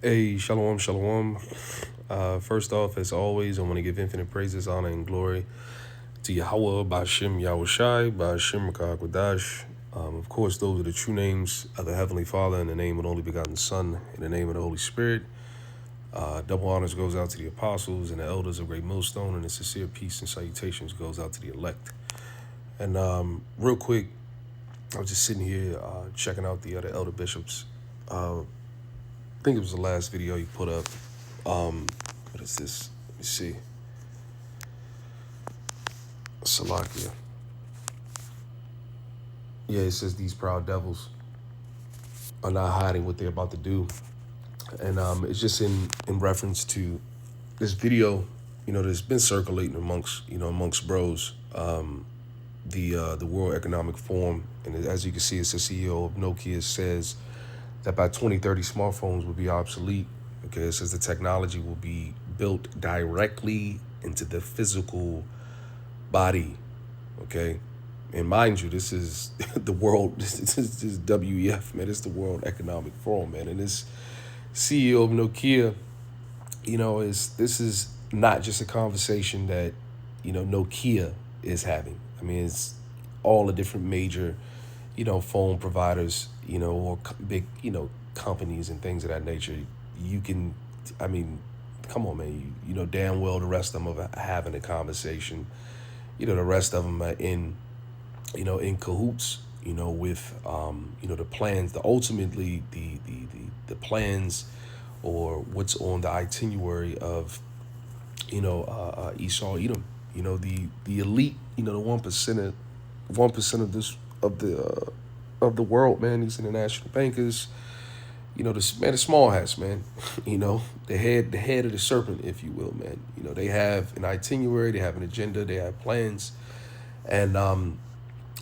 Hey, shalom, shalom. First off, as always, I want to give infinite praises, honor, and glory to Yahweh, Ba'ashem Yahushai, Ba'ashem Rakah. Of course, those are the true names of the Heavenly Father, in the name of the only begotten Son, in the name of the Holy Spirit. Double honors goes out to the apostles and the elders of Great Millstone, and a sincere peace and salutations goes out to the elect. And real quick, I was just sitting here checking out the other elder bishops. I think it was the last video you put up. What is this? Let me see. Salakia. Yeah, it says these proud devils are not hiding what they're about to do. And it's just in reference to this video, that's been circulating amongst bros. The World Economic Forum, and as you can see, it's the CEO of Nokia says that by 2030 smartphones will be obsolete. Okay, it says the technology will be built directly into the physical body. Okay, and mind you, this is the world. This is WEF, man. It's the World Economic Forum, man. And this CEO of Nokia, this is not just a conversation that Nokia is having. I mean, it's all the different major, phone providers, or big, companies and things of that nature. You can, I mean, come on, man. You know damn well the rest of them are having a conversation. The rest of them are in cahoots, with, the plans, the plans or what's on the itinerary of, Esau Edom, the elite, the 1% of the world, man, these international bankers, the small hats, man, the head of the serpent, if you will, man. They have an itinerary, they have an agenda, they have plans. And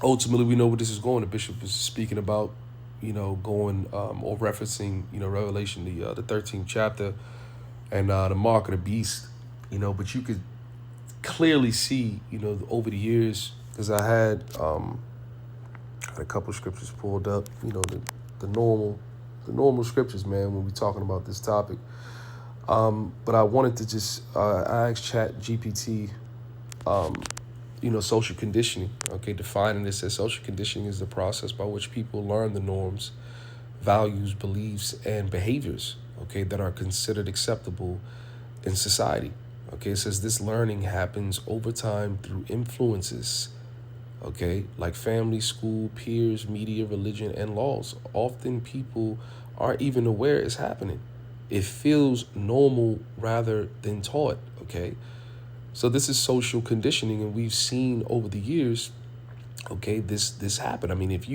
ultimately, we know what this is going. The bishop is speaking about, going or referencing, Revelation, the 13th chapter, and the mark of the beast. But you could clearly see, over the years, because I had a couple of scriptures pulled up, the normal scriptures, man, when we're talking about this topic. But I wanted to just I asked Chat GPT, social conditioning. Okay, defining this as social conditioning is the process by which people learn the norms, values, beliefs, and behaviors, okay, that are considered acceptable in society. Okay, it says this learning happens over time through influences, okay, like family, school, peers, media, religion, and laws. Often people aren't even aware it's happening. It feels normal rather than taught, okay? So this is social conditioning, and we've seen over the years, okay, this happen. I mean, as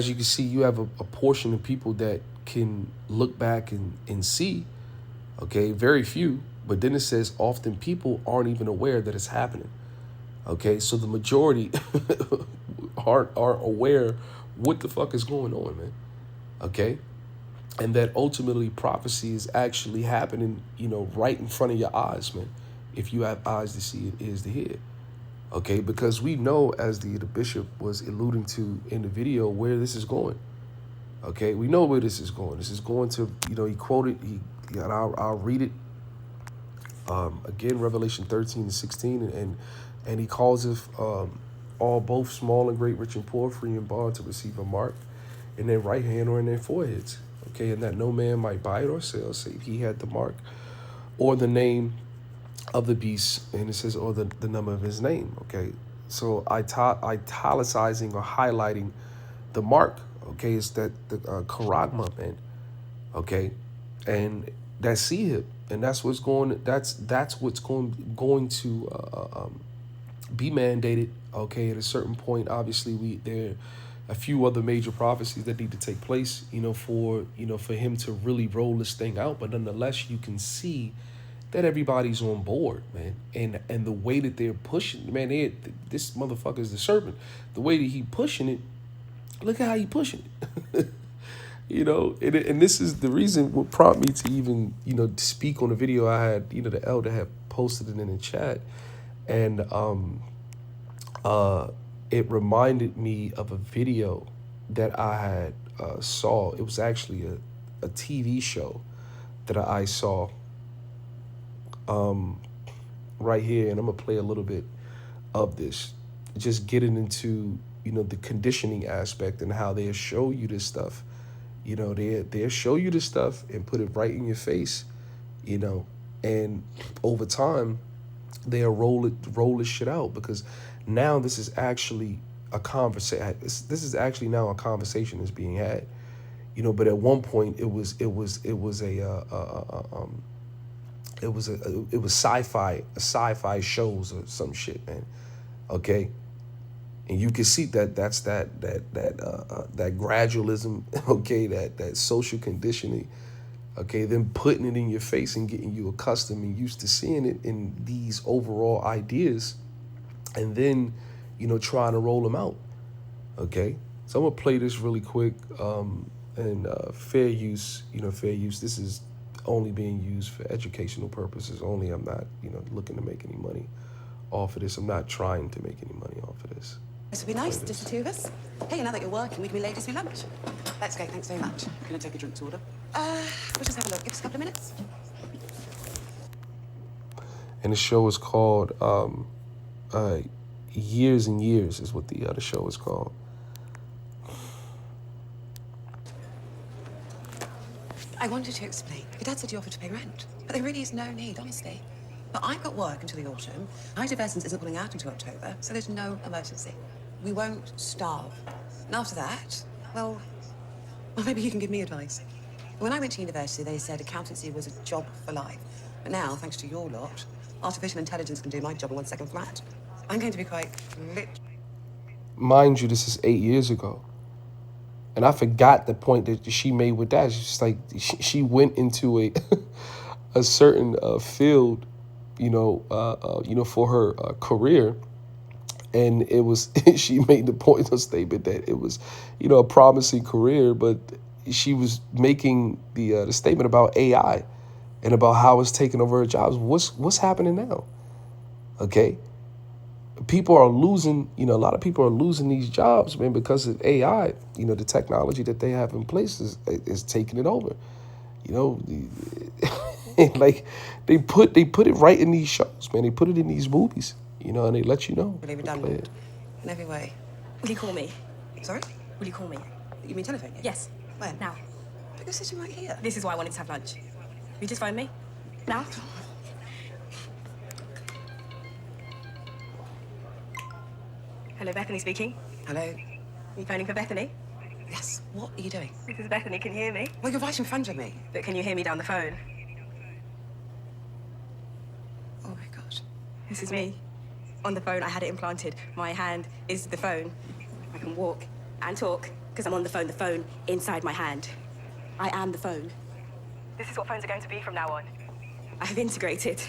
you can see, you have a portion of people that can look back and see, okay, very few, but then it says often people aren't even aware that it's happening. Okay, so the majority aren't aware what the fuck is going on, man. Okay, and that ultimately prophecy is actually happening, right in front of your eyes, man. If you have eyes to see and ears to hear. Okay, because we know, as the bishop was alluding to in the video, where this is going. Okay, we know where this is going. This is going to, he quoted, and I'll read it again, Revelation 13:16, and he calls it all, both small and great, rich and poor, free and bond, to receive a mark in their right hand or in their foreheads. Okay, and that no man might buy it or sell, save he had the mark or the name of the beast, and it says, or the number of his name. Okay, so italicizing or highlighting the mark. Okay, it's that the charagma, man. Okay, and that hip, and that's what's going. That's what's going to be mandated. Okay, at a certain point, obviously, there are a few other major prophecies that need to take place. For him to really roll this thing out. But nonetheless, you can see that everybody's on board, man, and the way that they're pushing, man, this motherfucker's the serpent. The way that he pushing it, look at how he pushing it. And this is the reason what prompted me to even, speak on the video I had, the elder had posted it in the chat. And it reminded me of a video that I had saw. It was actually a TV show that I saw right here, and I'm gonna play a little bit of this, just getting into the conditioning aspect and how they show you this stuff. They show you this stuff and put it right in your face, you know, and over time they'll roll this shit out, because now this is actually a conversation. This is actually now a conversation that's being had, But at one point it was sci-fi shows or some shit, man. Okay, and you can see that gradualism, okay, that social conditioning, okay, then putting it in your face and getting you accustomed and used to seeing it in these overall ideas, and then trying to roll them out. Okay, so I'm gonna play this really quick. And fair use, fair use. This is only being used for educational purposes only. I'm not looking to make any money off of this. I'm not trying to make any money off of this. This would be nice, just the two of us. Hey, now that you're working, we can be ladies for lunch. Let's go, thanks very much. Can I take a drinks order? We'll just have a look. Give us a couple of minutes. And the show is called Years and Years is what the show is called. I wanted to explain. Your dad said you offered to pay rent, but there really is no need, honestly. But I've got work until the autumn. Height of Essence isn't pulling out until October, so there's no emergency. We won't starve. And after that, well, maybe you can give me advice. When I went to university, they said accountancy was a job for life. But now, thanks to your lot, artificial intelligence can do my job in 1 second flat. I'm going to be quite lit. Mind you, this is 8 years ago. And I forgot the point that she made with that. It's just like she went into a certain field, for her career, and it was she made the point of statement that it was, a promising career, but she was making the statement about AI and about how it's taking over her jobs. What's happening now? Okay. People are losing, a lot of people are losing these jobs, man, because of AI. The technology that they have in place is taking it over. Like they put it right in these shows, man. They put it in these movies, and they let you know. Really redundant in every way. Will you call me? Sorry? Will you call me? You mean telephone? Yes. When? Now. But you're sitting right here. This is why I wanted to have lunch. You just phone me? Now? Hello, Bethany speaking. Hello? Are you phoning for Bethany? Yes. What are you doing? This is Bethany. Can you hear me? Well, you're right in front of me. But can you hear me down the phone? Oh my gosh. This is me. On the phone, I had it implanted. My hand is the phone. I can walk and talk because I'm on the phone inside my hand. I am the phone. This is what phones are going to be from now on. I have integrated.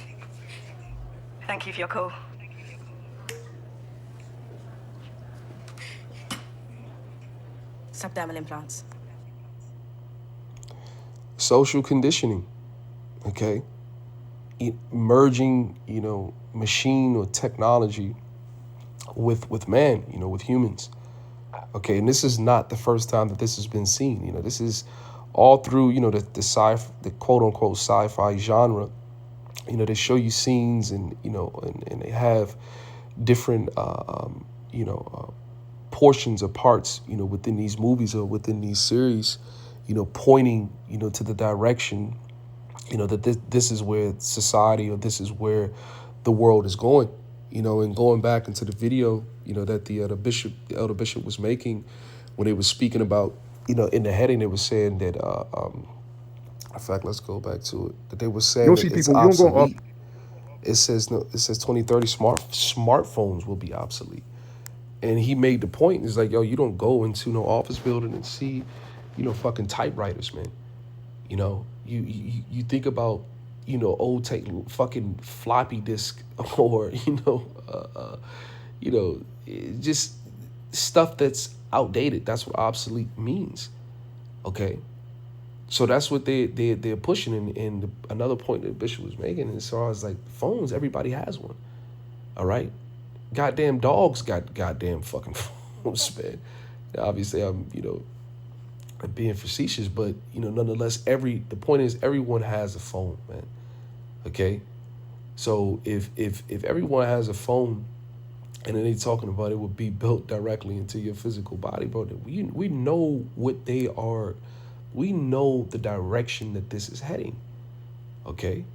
Thank you for your call. Subdermal implants. Social conditioning, okay? Merging, machine or technology with man, with humans. Okay, and this is not the first time that this has been seen. This is all through, the quote unquote sci-fi genre. They show you scenes and they have different portions or parts, within these movies or within these series, pointing, to the direction, that this is where society or this is where the world is going, and going back into the video, that the elder bishop was making when they was speaking about, in the heading, they were saying that, in fact, let's go back to it, that they were saying that it's obsolete. It says 2030 smartphones will be obsolete. And he made the point, it's like, yo, you don't go into no office building and see, fucking typewriters, man. You think about, old fucking floppy disk or, just stuff that's outdated. That's what obsolete means. Okay. So that's what they're pushing. And another point that Bishop was making as far as like phones, everybody has one. All right. Goddamn dogs got goddamn fucking phones, man. Obviously, I'm, being facetious, but nonetheless, the point is everyone has a phone, man. Okay, so if everyone has a phone, and then they talking about it would be built directly into your physical body, bro. We know what they are. We know the direction that this is heading. Okay,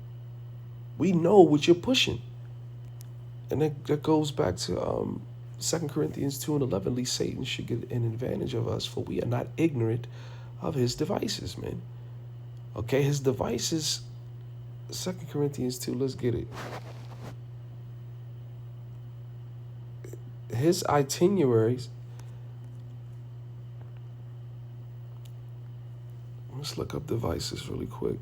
we know what you're pushing, and that goes back to 2 Corinthians 2:11. At least Satan should get an advantage of us, for we are not ignorant of his devices, man. Okay, his devices. 2 Corinthians 2. Let's get it. His itineraries. Let's look up devices really quick.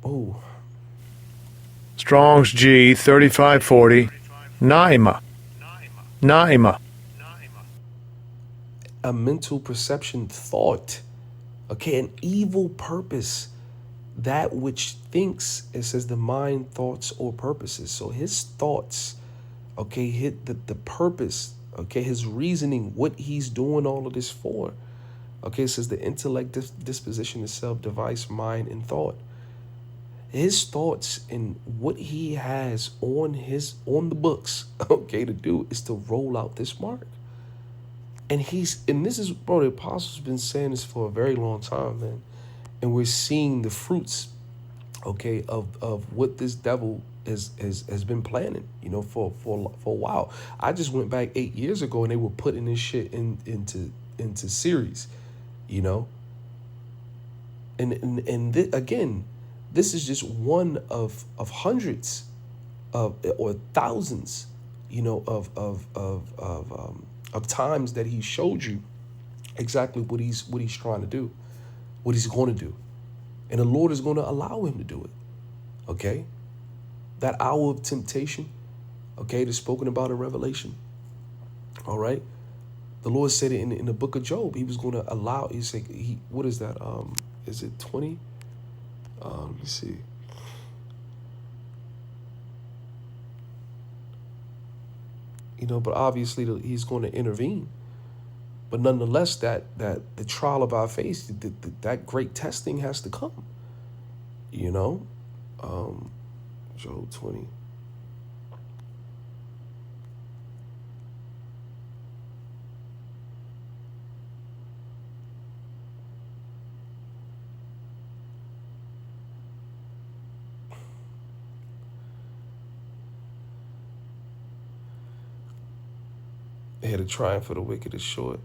Oh, Strong's G 3540. Naima. Naima. a mental perception thought. Okay, an evil purpose. That which thinks, it says the mind, thoughts, or purposes. So his thoughts, okay, hit the purpose, okay, his reasoning, what he's doing all of this for. Okay, it says the intellect, disposition itself, device, mind, and thought. His thoughts and what he has on the books, okay, to do is to roll out this mark. And this is, bro, the apostles been saying this for a very long time, man. And we're seeing the fruits, okay, of what this devil has been planning, for a while. I just went back 8 years ago and they were putting this shit into series, you know. Again, this is just one of hundreds or thousands, of times that he showed you exactly what he's trying to do, what he's going to do. And the Lord is going to allow him to do it. Okay? That hour of temptation, okay, that's spoken about in Revelation. All right? The Lord said it in the book of Job. He was going to allow, what is that? Is it 20? Let me see. But obviously he's going to intervene. But nonetheless, that the trial of our faith, that great testing has to come. Job 20. They had a triumph for the wicked is short.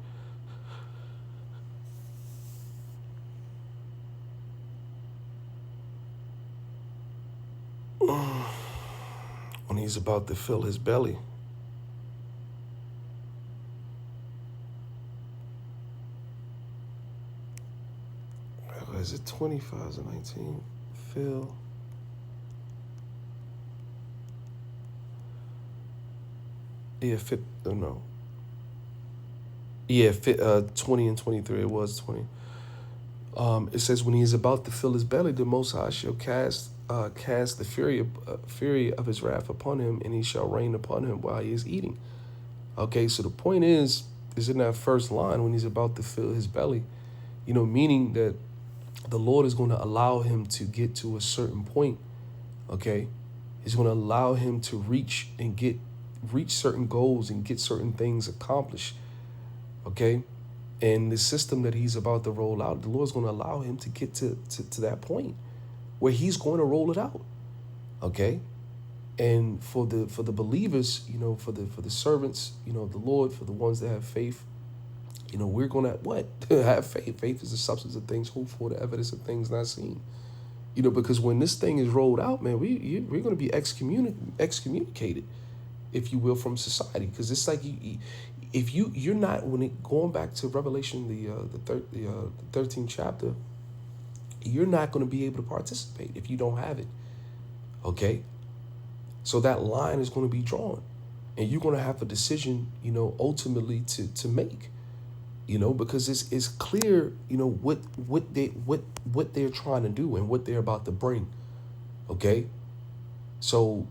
When he's about to fill his belly. Is it 25 or 19? Fill. Yeah, no. Yeah, 20 and 23. It was 20. It says, when he is about to fill his belly, the Most High shall cast the fury of his wrath upon him, and he shall rain upon him while he is eating. Okay, so the point is in that first line, when he's about to fill his belly, meaning that the Lord is going to allow him to get to a certain point. Okay, he's going to allow him to reach certain goals and get certain things accomplished. Okay, and the system that he's about to roll out, the Lord's going to allow him to get to that point where he's going to roll it out. Okay, and for the believers, for the servants, the Lord, for the ones that have faith, we're going to have faith. Faith is the substance of things hoped for, the evidence of things not seen. Because when this thing is rolled out, man, we're going to be excommunicated, if you will, from society. Because it's like if you're not, going back to Revelation, the 13th chapter, you're not going to be able to participate if you don't have it. Okay, so that line is going to be drawn, and you're going to have a decision, ultimately to make. Because it's clear, what they're trying to do and what they're about to bring. Okay? So,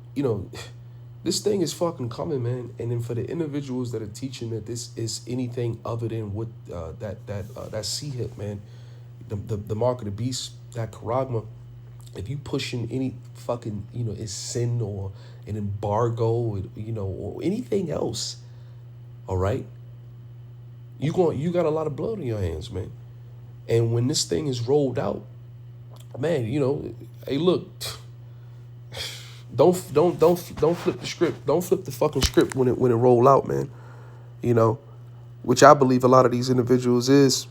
this thing is fucking coming, man. And then for the individuals that are teaching that this is anything other than what that C hip, man, the mark of the beast, that charagma, if you pushing any fucking, it's sin or an embargo, or anything else, all right, you got a lot of blood on your hands, man. And when this thing is rolled out, man, hey, look, don't flip the script. Don't flip the fucking script when it roll out, man. You know, which I believe a lot of these individuals is,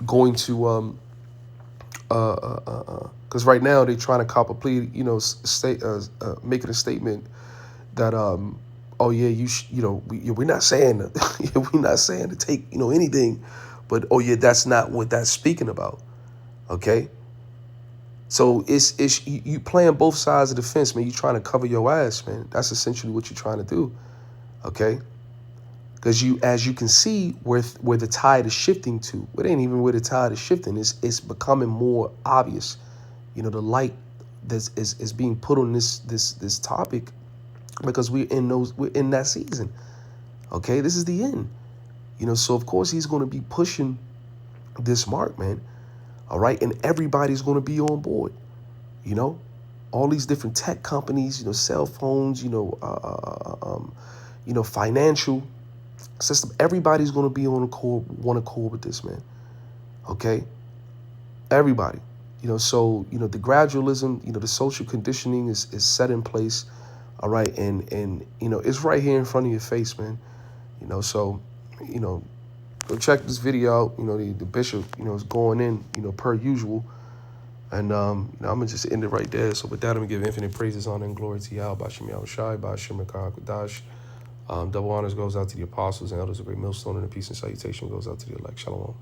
going to because right now they're trying to cop a plea, making a statement that oh yeah, we're not saying we're not saying to take anything, but oh yeah, that's not what that's speaking about. Okay, so it's you playing both sides of the fence, man. You trying to cover your ass, man. That's essentially what you're trying to do. Okay, because as you can see, where the tide is shifting to, it ain't even where the tide is shifting. It's becoming more obvious. The light that is being put on this topic, because we're in that season. Okay, this is the end. So of course he's going to be pushing this mark, man. All right, and everybody's going to be on board. All these different tech companies, cell phones, financial system. Everybody's going to be on one accord with this, man. Okay, everybody. So the gradualism, the social conditioning is set in place. All right, and it's right here in front of your face, man. So go check this video out. The bishop, is going in, per usual. And I'm gonna just end it right there. So with that, I'm gonna give infinite praises, honor, and glory to Yahweh, Bashim Yahushai, Bashim Kodash. Double honors goes out to the apostles and elders of Great Millstone, and the peace and salutation goes out to the elect. Shalom.